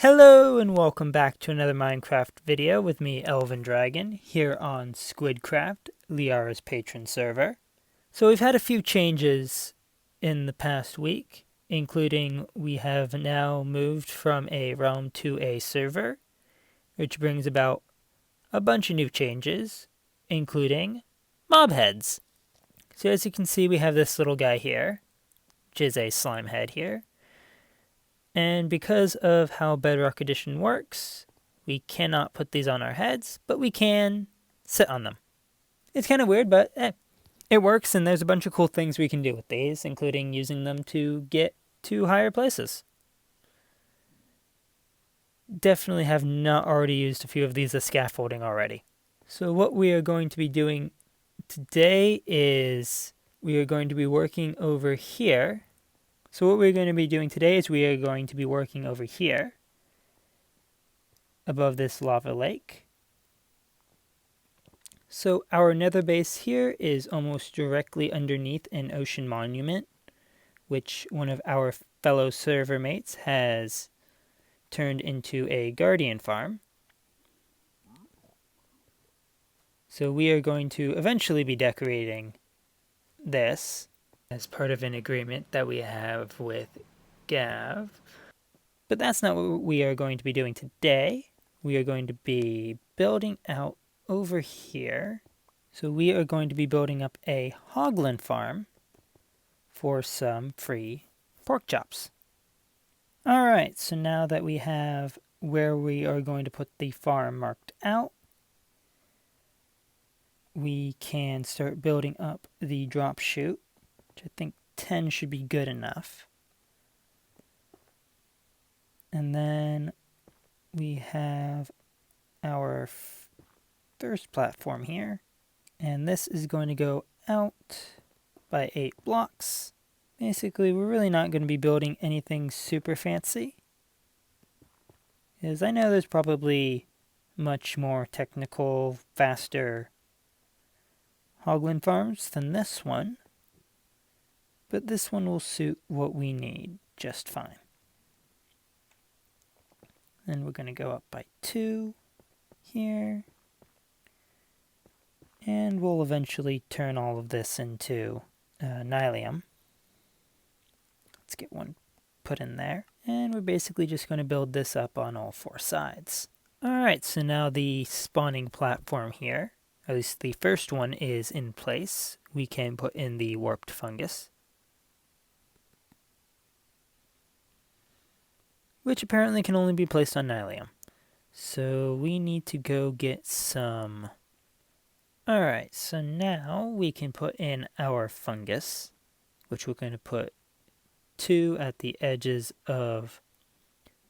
Hello and welcome back to another Minecraft video with me, Elven Dragon, here on SQUIDcraft, Liara's patron server. So we've had a few changes in the past week, including we have now moved from a realm to a server, which brings about a bunch of new changes, including mob heads. So as you can see, we have this little guy here, which is a slime head here. And because of how Bedrock Edition works, we cannot put these on our heads, but we can sit on them. It's kind of weird, but it works, and there's a bunch of cool things we can do with these, including using them to get to higher places. Definitely have not already used a few of these as scaffolding already. So what we are going to be doing today is we are going to be working over here. So what we're going to be doing today is we are going to be working over here above this lava lake. So our nether base here is almost directly underneath an ocean monument, which one of our fellow server mates has turned into a guardian farm. So we are going to eventually be decorating this as part of an agreement that we have with Gav. But that's not what we are going to be doing today. We are going to be building out over here. So we are going to be building up a Hoglin Farm for some free pork chops. Alright, so now that we have where we are going to put the farm marked out, we can start building up the drop chute, which I think 10 should be good enough. And then we have our first platform here. And this is going to go out by 8 blocks. Basically, we're really not going to be building anything super fancy, because I know there's probably much more technical, faster Hoglin farms than this one. But this one will suit what we need just fine. Then we're going to go up by 2 here. And we'll eventually turn all of this into nylium. Let's get one put in there. And we're basically just going to build this up on all 4 sides. Alright, so now the spawning platform here, at least the first one, is in place. We can put in the warped fungus, which apparently can only be placed on nylium. So we need to go get some. Alright, so now we can put in our fungus, which we're going to put 2 at the edges of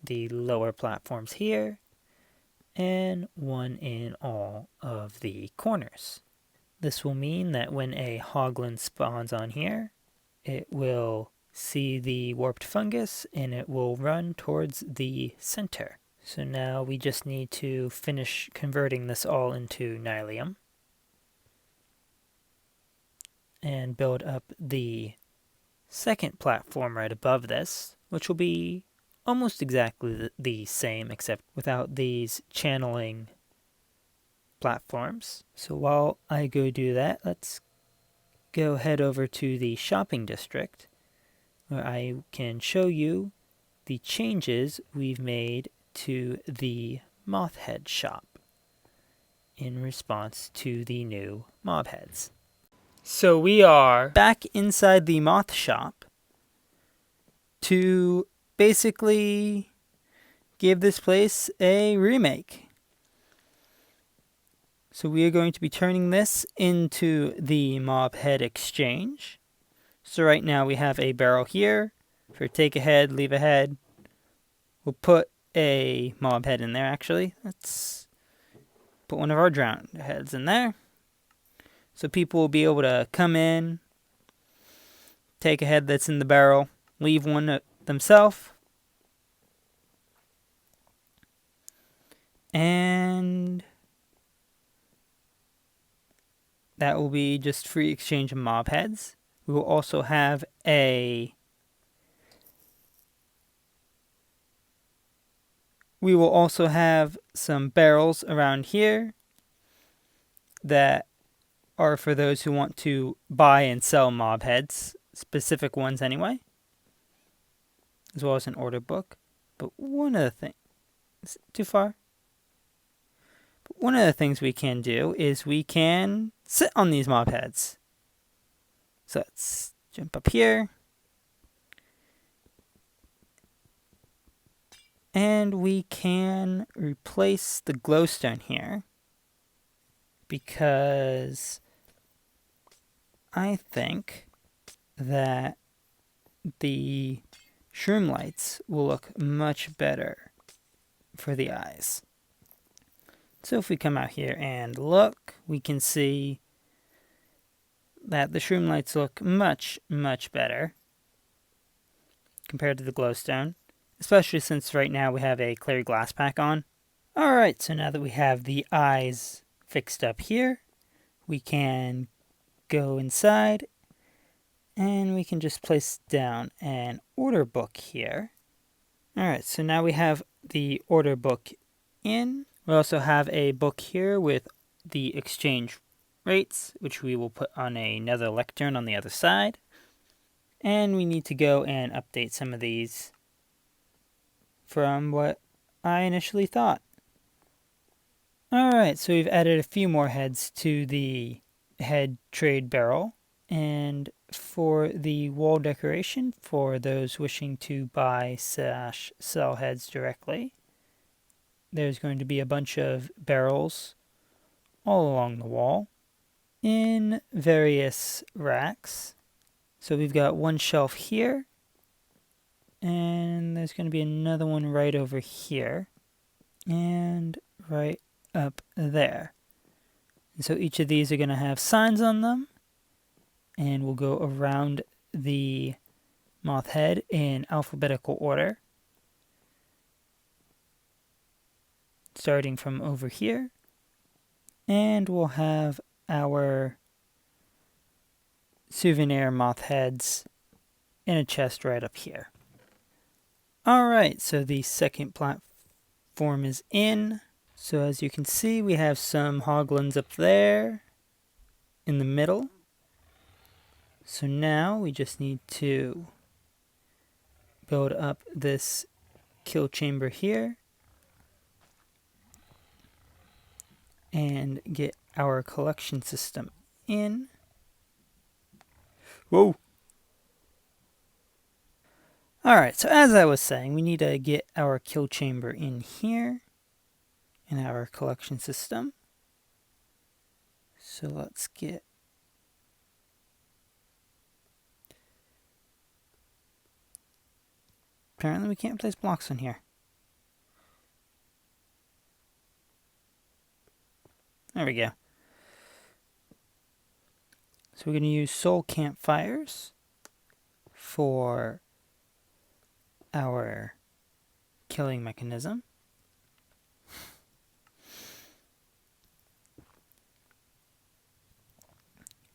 the lower platforms here, and 1 in all of the corners. This will mean that when a hoglin spawns on here, it will see the warped fungus and it will run towards the center. So now we just need to finish converting this all into nylium and build up the second platform right above this, which will be almost exactly the same except without these channeling platforms. So while I go do that, let's go head over to the shopping district, where I can show you the changes we've made to the Moth head shop in response to the new mob heads. So we are back inside the Moth shop to basically give this place a remake. So we are going to be turning this into the mob head exchange. So right now we have a barrel here for take a head, leave a head. We'll put a mob head in there actually. Let's put one of our drowned heads in there. So people will be able to come in, take a head that's in the barrel, leave one themselves, and that will be just free exchange of mob heads. We will also have a We will also have some barrels around here that are for those who want to buy and sell mob heads, specific ones anyway, as well as an order book. But one of the things, is it too far? But one of the things we can do is we can sit on these mob heads. So let's jump up here. And we can replace the glowstone here, because I think that the shroom lights will look much better for the eyes. So if we come out here and look, we can see that the shroom lights look much, much better compared to the glowstone, especially since right now we have a clear glass pack on. Alright, so now that we have the eyes fixed up here, we can go inside and we can just place down an order book here. Alright, so now we have the order book in. We also have a book here with the exchange rates, which we will put on another lectern on the other side. And we need to go and update some of these from what I initially thought. Alright, so we've added a few more heads to the head trade barrel. And for the wall decoration, for those wishing to buy / sell heads directly, there's going to be a bunch of barrels all along the wall in various racks. So we've got one shelf here, and there's going to be another one right over here, and right up there. And so each of these are going to have signs on them, and we'll go around the moth head in alphabetical order, starting from over here, and we'll have our souvenir moth heads in a chest right up here. Alright, so the second platform is in. So as you can see, we have some hoglins up there in the middle. So now we just need to build up this kill chamber here and get our collection system in. Whoa! Alright, so as I was saying, we need to get our kill chamber in here in our collection system. So let's get apparently we can't place blocks in here. There we go. So we're going to use soul campfires for our killing mechanism.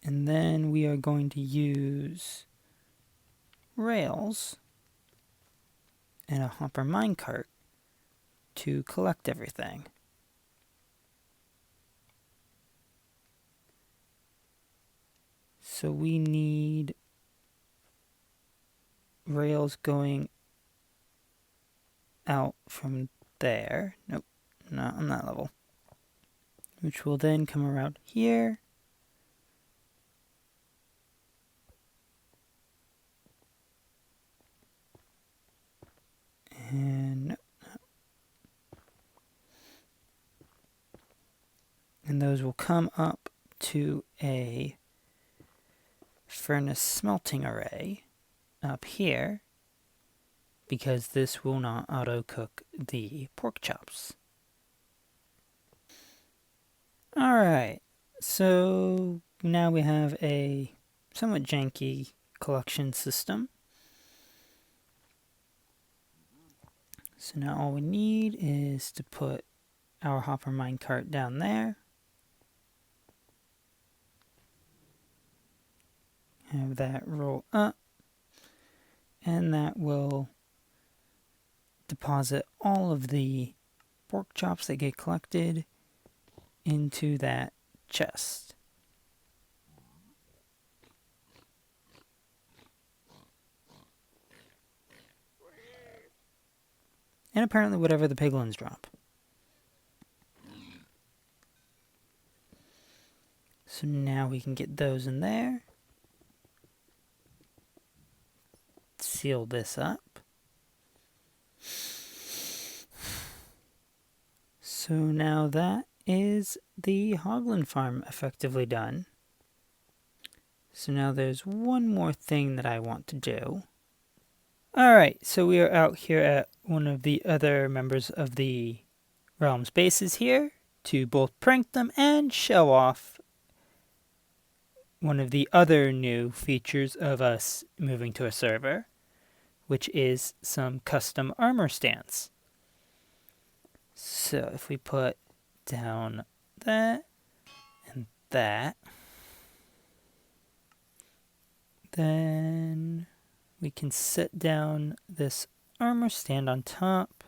And then we are going to use rails and a hopper minecart to collect everything. So we need rails going out from there. Nope, not on that level. Which will then come around here. And nope. And those will come up to a furnace smelting array up here, because this will not auto cook the pork chops. Alright, so now we have a somewhat janky collection system. So now all we need is to put our hopper minecart down there. Have that roll up, and that will deposit all of the pork chops that get collected into that chest. And apparently whatever the piglins drop. So now we can get those in there. Seal this up. So now that is the Hoglin Farm effectively done. So now there's one more thing that I want to do. Alright, so we are out here at one of the other members of the Realm's bases here to both prank them and show off one of the other new features of us moving to a server, which is some custom armor stands. So if we put down that and that, then we can set down this armor stand on top.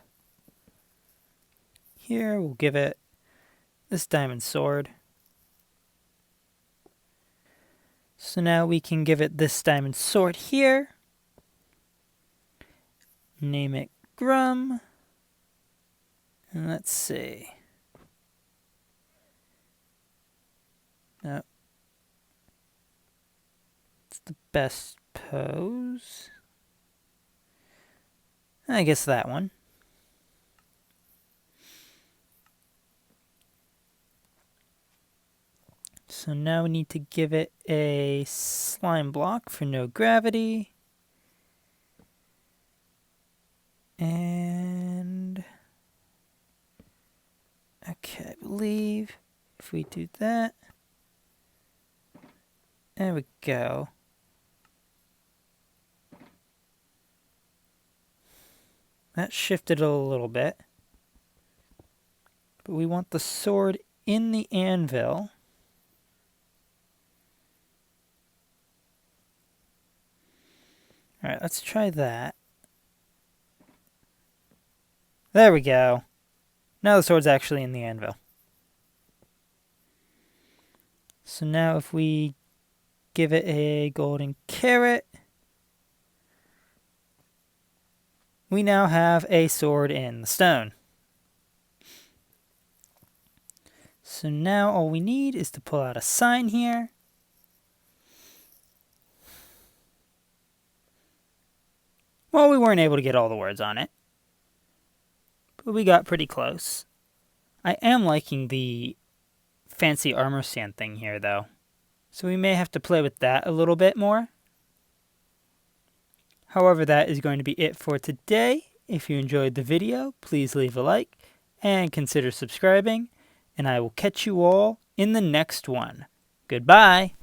Here we'll give it this diamond sword. So now we can give it this diamond sword here. Name it Grum. And let's see. No. It's the best pose. I guess that one. So now we need to give it a slime block for no gravity. And okay, I believe if we do that, there we go. That shifted a little bit. But we want the sword in the anvil. Alright, let's try that. There we go. Now the sword's actually in the anvil. So now if we give it a golden carrot, we now have a sword in the stone. So now all we need is to pull out a sign here. Well, we weren't able to get all the words on it, but we got pretty close. I am liking the fancy armor stand thing here, though, so we may have to play with that a little bit more. However, that is going to be it for today. If you enjoyed the video, please leave a like and consider subscribing, and I will catch you all in the next one. Goodbye!